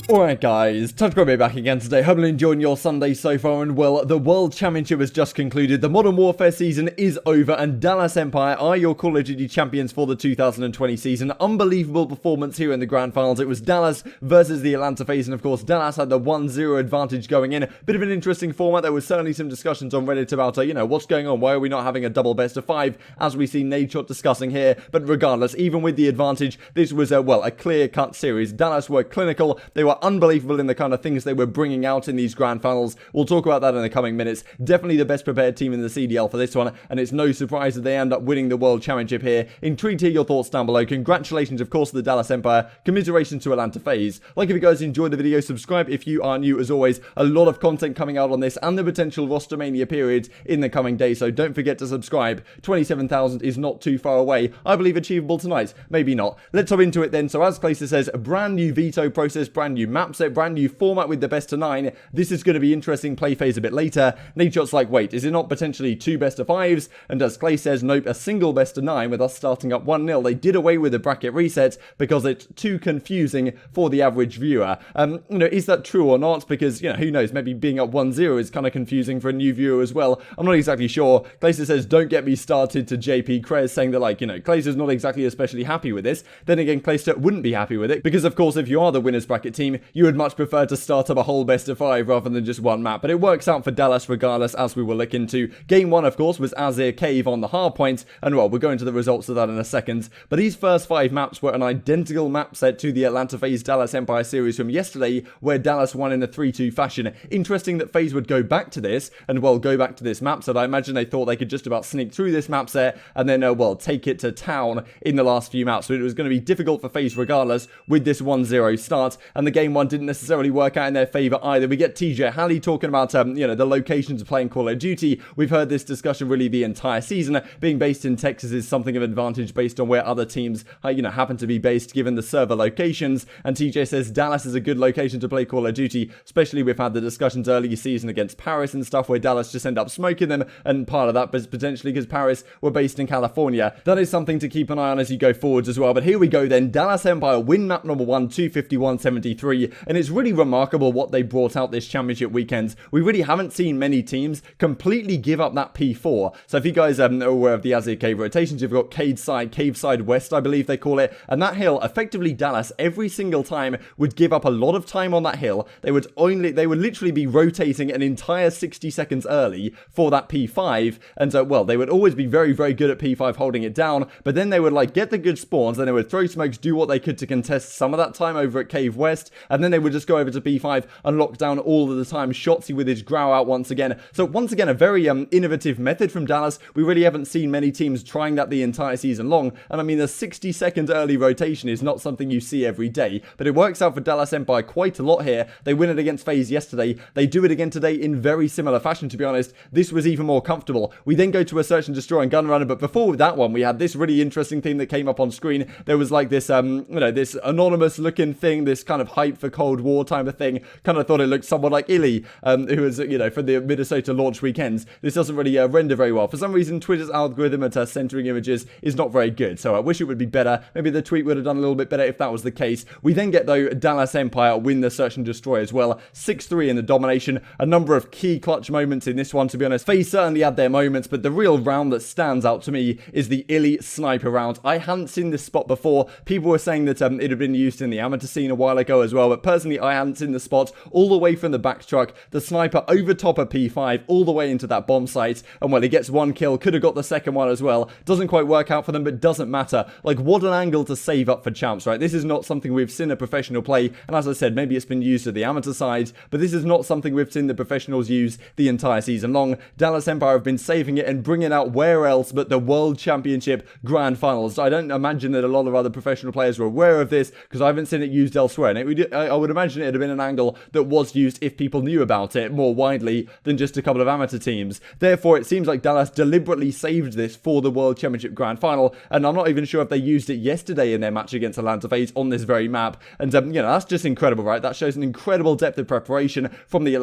Alright guys, time to be back again today. Hope you're enjoying your Sunday so far, and well, the World Championship has just concluded, the Modern Warfare season is over, and Dallas Empire are your Call of Duty champions for the 2020 season. Unbelievable performance here in the Grand Finals. It was Dallas versus the Atlanta FaZe, and of course Dallas had the 1-0 advantage going in. Bit of an interesting format. There was certainly some discussions on Reddit about, what's going on, why are we not having a double best of 5, as we see Nadeshot discussing here. But regardless, even with the advantage, this was a clear-cut series. Dallas were clinical, they were unbelievable in the kind of things they were bringing out in these Grand Finals. We'll talk about that in the coming minutes. Definitely the best prepared team in the CDL for this one, and it's no surprise that they end up winning the World Championship here. Intrigued to hear your thoughts down below. Congratulations, of course, to the Dallas Empire. Commiserations to Atlanta FaZe. Like if you guys enjoyed the video, subscribe if you are new. As always, a lot of content coming out on this and the potential roster mania periods in the coming days, so don't forget to subscribe. 27,000 is not too far away. I believe achievable tonight. Maybe not. Let's hop into it then. So as Clayster says, a brand new veto process, brand new map set, brand new format with the best of 9. This is going to be interesting. Play phase a bit later. Nadeshot's like, wait, is it not potentially 2 best of 5s? And as Clay says, nope, a single best of 9 with us starting up 1-0. They did away with the bracket reset because it's too confusing for the average viewer. Is that true or not? Because, who knows, maybe being up 1-0 is kind of confusing for a new viewer as well. I'm not exactly sure. Clayster says, don't get me started, to JP Krez, saying that, Clayster's not exactly especially happy with this. Then again, Clayster wouldn't be happy with it because, of course, if you are the winners bracket team, you would much prefer to start up a whole best of 5 rather than just one map. But it works out for Dallas regardless, as we will look into. Game 1, of course, was Azir Cave on the hard point, and well, we'll go into the results of that in a second. But these first 5 maps were an identical map set to the Atlanta FaZe Dallas Empire series from yesterday, where Dallas won in a 3-2 fashion. Interesting that FaZe would go back to this, and well, go back to this map set. I imagine they thought they could just about sneak through this map set, and then, take it to town in the last few maps. So it was going to be difficult for FaZe regardless with this 1-0 start, and the game 1 didn't necessarily work out in their favour either. We get TJ Halley talking about, the locations of playing Call of Duty. We've heard this discussion really the entire season. Being based in Texas is something of advantage based on where other teams, happen to be based given the server locations. And TJ says Dallas is a good location to play Call of Duty, especially we've had the discussions early season against Paris and stuff where Dallas just end up smoking them, and part of that was potentially because Paris were based in California. That is something to keep an eye on as you go forwards as well. But here we go then. Dallas Empire win map number 1, 251-73, and it's really remarkable what they brought out this championship weekend. We really haven't seen many teams completely give up that P4. So if you guys are aware of the Azir Cave rotations, you've got Cave Side West, I believe they call it, and that hill, effectively Dallas, every single time would give up a lot of time on that hill. They would literally be rotating an entire 60 seconds early for that P5, and so, they would always be very, very good at P5 holding it down, but then they would, get the good spawns, then they would throw smokes, do what they could to contest some of that time over at Cave West, and then they would just go over to P5 and lock down all of the time. Shotzzy with his growl out once again. So once again, a very innovative method from Dallas. We really haven't seen many teams trying that the entire season long, and I mean, the 60-second early rotation is not something you see every day, but it works out for Dallas Empire quite a lot here. They win it against FaZe yesterday. They do it again today in very similar fashion, to be honest. This was even more comfortable. We then go to a search and destroy and gun runner, but before that one, we had this really interesting thing that came up on screen. There was this, this anonymous looking thing, this kind of hype for Cold War type of thing. Kind of thought it looked somewhat like Illy, who was, for the Minnesota launch weekends. This doesn't really render very well. For some reason, Twitter's algorithm at centering images is not very good, so I wish it would be better. Maybe the tweet would have done a little bit better if that was the case. We then get, though, Dallas Empire win the search and destroy as well. 6-3 in the domination. A number of key clutch moments in this one, to be honest. FaZe certainly had their moments, but the real round that stands out to me is the Illy sniper round. I hadn't seen this spot before. People were saying that it had been used in the amateur scene a while ago as well, but personally, I hadn't seen the spot all the way from the back truck. The sniper over top of P5 all the way into that bomb site, and well, he gets 1 kill. Could have got the second one as well. Doesn't quite work out for them, but doesn't matter. What an angle to save up for champs, right? This is not something we've seen a professional play, and as I said, maybe it's been used at the amateur side, but this is not something we've seen the professionals use the entire season long. Dallas Empire have been saving it and bringing out where else but the World Championship Grand Finals. I don't imagine that a lot of other professional players were aware of this, because I haven't seen it used elsewhere, and I would imagine it would have been an angle that was used if people knew about it more widely than just a couple of amateur teams. Therefore, it seems like Dallas deliberately saved this for the World Championship Grand Final, and I'm not even sure if they used it yesterday in their match against Atlanta FaZe on this very map, and that's just incredible, right? That shows an incredible depth of preparation from the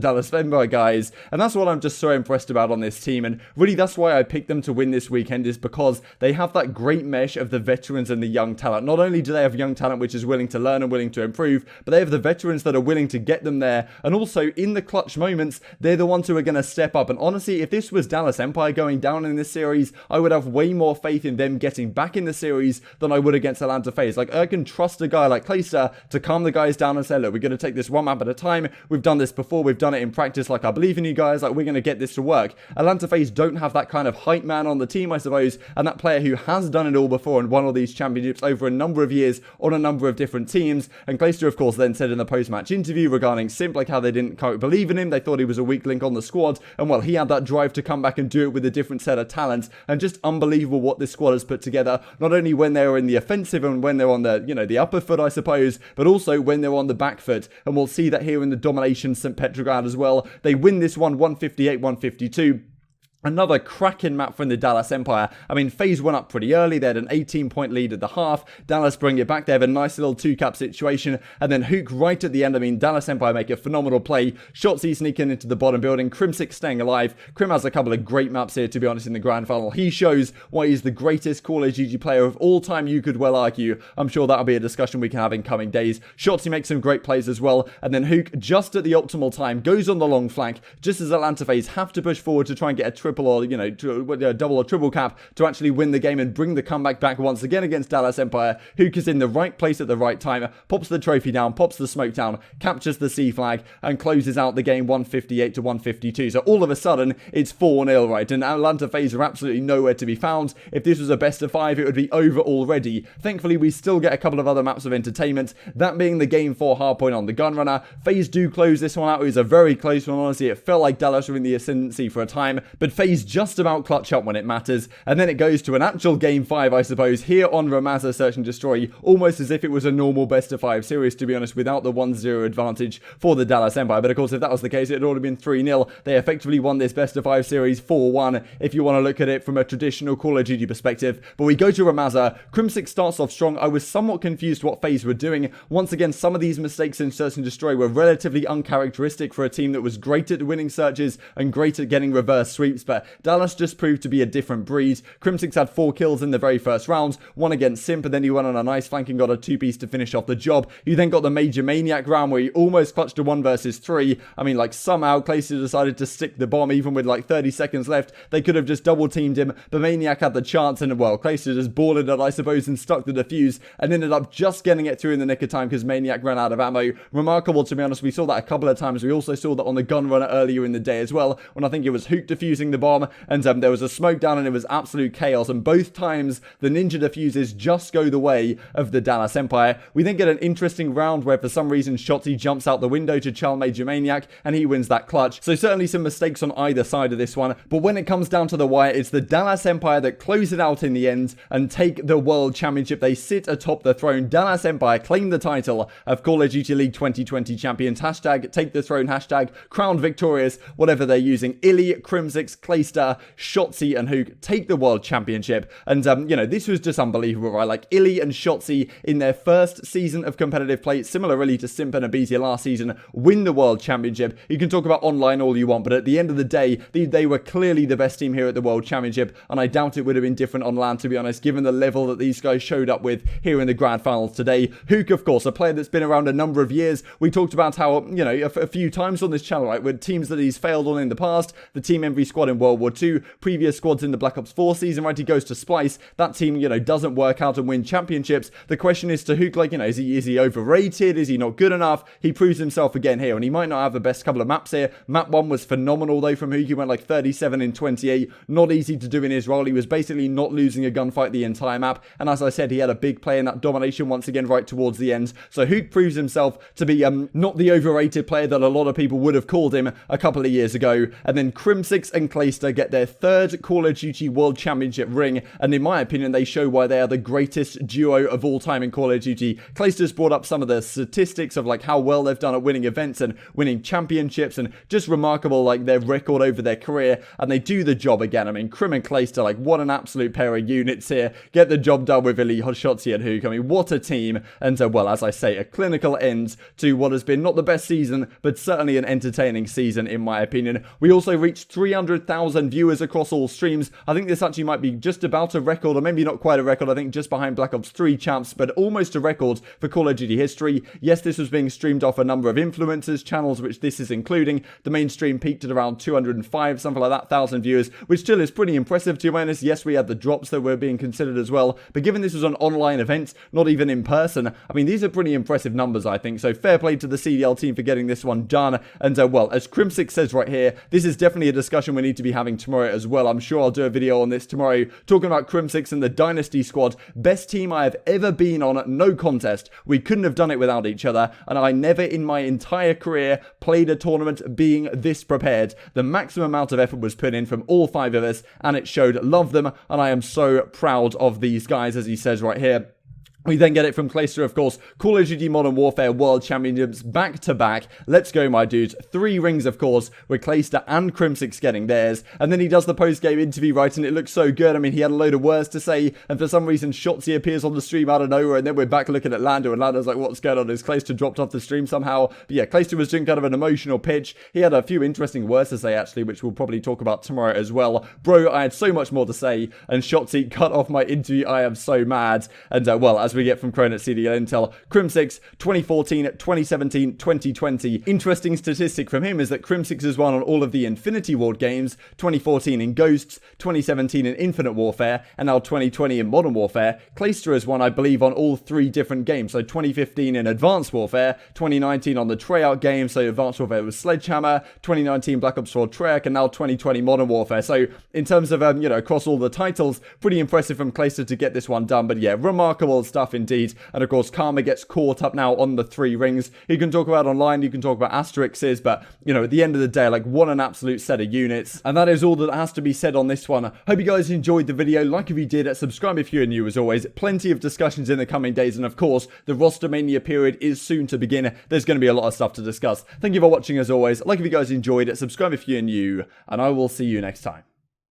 Dallas Empire guys, and that's what I'm just so impressed about on this team, and really that's why I picked them to win this weekend, is because they have that great mesh of the veterans and the young talent. Not only do they have young talent which is willing to learn and willing to improve, but they have the veterans that are willing to get them there, and also in the clutch moments, they're the ones who are going to step up. And honestly, if this was Dallas Empire going down in this series, I would have way more faith in them getting back in the series than I would against Atlanta FaZe. Like, I can trust a guy like Clayster to calm the guys down and say, look, we're going to take this one map at a time. We've done this before. We've done it in practice. Like, I believe in you guys. Like, we're going to get this to work. Atlanta FaZe don't have that kind of hype man on the team, I suppose, and that player who has done it all before and won all these championships over a number of years on a number of different teams. And Clayster, of course, then said in the post-match interview regarding Simp, like how they didn't quite believe in him. They thought he was a weak link on the squad. And well, he had that drive to come back and do it with a different set of talents. And just unbelievable what this squad has put together, not only when they're in the offensive and when they're on the, you know, the upper foot, I suppose, but also when they're on the back foot. And we'll see that here in the domination St. Petrograd as well. They win this one 158-152. Another cracking map from the Dallas Empire. I mean, FaZe went up pretty early. They had an 18-point lead at the half. Dallas bring it back. They have a nice little two-cap situation. And then Hook right at the end. I mean, Dallas Empire make a phenomenal play. Shotzzy sneaking into the bottom building. Crimsix staying alive. Crim has a couple of great maps here, to be honest, in the grand final. He shows why he's the greatest Call of Duty player of all time, you could well argue. I'm sure that'll be a discussion we can have in coming days. Shotzzy makes some great plays as well. And then Hook, just at the optimal time, goes on the long flank, just as Atlanta FaZe have to push forward to try and get a triple or, you know, double or triple cap to actually win the game and bring the comeback back once again against Dallas Empire. Hook is in the right place at the right time, pops the trophy down, pops the smoke down, captures the C flag, and closes out the game 158-152. So all of a sudden, it's 4-0, right? And Atlanta FaZe are absolutely nowhere to be found. If this was a best of 5, it would be over already. Thankfully, we still get a couple of other maps of entertainment, that being the game 4 hardpoint on the Gunrunner. FaZe do close this one out. It was a very close one, honestly. It felt like Dallas were in the ascendancy for a time, but FaZe just about clutch up when it matters, and then it goes to an actual game 5, I suppose, here on Ramazza Search and Destroy, almost as if it was a normal best of 5 series, to be honest, without the 1-0 advantage for the Dallas Empire. But of course, if that was the case, it had already been 3-0. They effectively won this best of 5 series 4-1, if you want to look at it from a traditional Call of Duty perspective. But we go to Ramazza. Crimsix starts off strong. I was somewhat confused what FaZe were doing. Once again, some of these mistakes in Search and Destroy were relatively uncharacteristic for a team that was great at winning searches and great at getting reverse sweeps, but Dallas just proved to be a different breed. Crimsix had 4 kills in the very first round, one against Simp, and then he went on a nice flank and got a 2-piece to finish off the job. You then got the Major Maniac round where he almost clutched a 1 versus 3. I mean, like, somehow Clayster decided to stick the bomb even with like 30 seconds left. They could have just double teamed him, but Maniac had the chance, and well, Clayster just balled it, I suppose, and stuck the defuse and ended up just getting it through in the nick of time because Maniac ran out of ammo. Remarkable, to be honest. We saw that a couple of times. We also saw that on the Gunrunner earlier in the day as well, when I think it was Hook defusing the bomb, and there was a smoke down and it was absolute chaos, and both times the ninja defuses just go the way of the Dallas Empire. We then get an interesting round where for some reason Shotzzy jumps out the window to Chal Major Maniac and he wins that clutch. So certainly some mistakes on either side of this one, but when it comes down to the wire, it's the Dallas Empire that close it out in the end and take the World Championship. They sit atop the throne. Dallas Empire claim the title of Call of Duty League 2020 champions. Hashtag take the throne, hashtag crowned victorious, whatever they're using. Illy, Crimsix, Clayster, Shotzzy and Hook take the World Championship. And, you know, this was just unbelievable, right? Like, Illy and Shotzzy in their first season of competitive play, similar really to Simp and Abizia last season, win the World Championship. You can talk about online all you want, but at the end of the day, they were clearly the best team here at the World Championship, and I doubt it would have been different on LAN, to be honest, given the level that these guys showed up with here in the Grand Finals today. Hook, of course, a player that's been around a number of years. We talked about how, you know, a few times on this channel, right, with teams that he's failed on in the past, the Team Envy squad in World War II, previous squads in the Black Ops 4 season, right, he goes to Splice, that team, you know, doesn't work out and win championships. The question is to Hook, like, you know, is he overrated? Is he not good enough? He proves himself again here, and he might not have the best couple of maps here. Map 1 was phenomenal, though, from Hook. He went like 37 in 28. Not easy to do in his role. He was basically not losing a gunfight the entire map, and as I said, he had a big play in that domination once again right towards the end. So Hook proves himself to be not the overrated player that a lot of people would have called him a couple of years ago. And then Crimsix and Clayster get their third Call of Duty World Championship ring, and in my opinion, they show why they are the greatest duo of all time in Call of Duty. Clayster's brought up some of the statistics of like how well they've done at winning events and winning championships, and just remarkable, like, their record over their career, and they do the job again. I mean, Crim and Clayster, like, what an absolute pair of units here. Get the job done with Illy, Shotzzy and Hook. I mean, what a team. And well, as I say, a clinical end to what has been not the best season, but certainly an entertaining season in my opinion. We also reached 300,000 1,000 viewers across all streams. I think this actually might be just about a record, or maybe not quite a record. I think just behind Black Ops 3 champs, but almost a record for Call of Duty history. Yes, this was being streamed off a number of influencers, channels, which this is including. The main stream peaked at around 205, something like that, 1,000 viewers, which still is pretty impressive, to be honest. Yes, we had the drops that were being considered as well, but given this was an online event, not even in person, I mean, these are pretty impressive numbers, I think. So fair play to the CDL team for getting this one done. And well, as Crimsix says right here, this is definitely a discussion we need to be having tomorrow as well. I'm sure I'll do a video on this tomorrow, talking about Crimsix and the Dynasty squad. Best team I have ever been on, no contest. We couldn't have done it without each other, and I never in my entire career played a tournament being this prepared. The maximum amount of effort was put in from all 5 of us, and it showed. Love them, and I am so proud of these guys, as he says right here. We then get it from Clayster, of course. Call of Duty Modern Warfare World Championships back to back. Let's go, my dudes. 3 rings, of course, with Clayster and Crimsix getting theirs. And then he does the post-game interview, right, and it looks so good. I mean, he had a load of words to say, and for some reason, Shotzi appears on the stream out of nowhere, and then we're back looking at Lando, and Lando's like, what's going on? Is Clayster dropped off the stream somehow? But yeah, Clayster was doing kind of an emotional pitch. He had a few interesting words to say, actually, which we'll probably talk about tomorrow as well. Bro, I had so much more to say, and Shotzi cut off my interview. I am so mad. And well, as we get from Crone at CDL Intel, Crimsix 2014, 2017, 2020. Interesting statistic from him is that Crimsix has won on all of the Infinity Ward games, 2014 in Ghosts, 2017 in Infinite Warfare, and now 2020 in Modern Warfare. Clayster has won, I believe, on all 3 different games. So 2015 in Advanced Warfare, 2019 on the Treyarch game, so Advanced Warfare was Sledgehammer, 2019 Black Ops 4 Treyarch, and now 2020 Modern Warfare. So in terms of, you know, across all the titles, pretty impressive from Clayster to get this one done. But yeah, remarkable stuff indeed. And of course, Karma gets caught up now on the 3 rings. You can talk about online, you can talk about asterisks, but, you know, at the end of the day, like, what an absolute set of units. And that is all that has to be said on this one. Hope you guys enjoyed the video. Like if you did, subscribe if you're new as always. Plenty of discussions in the coming days, and of course, the roster mania period is soon to begin. There's going to be a lot of stuff to discuss. Thank you for watching as always. Like if you guys enjoyed, subscribe if you're new, and I will see you next time.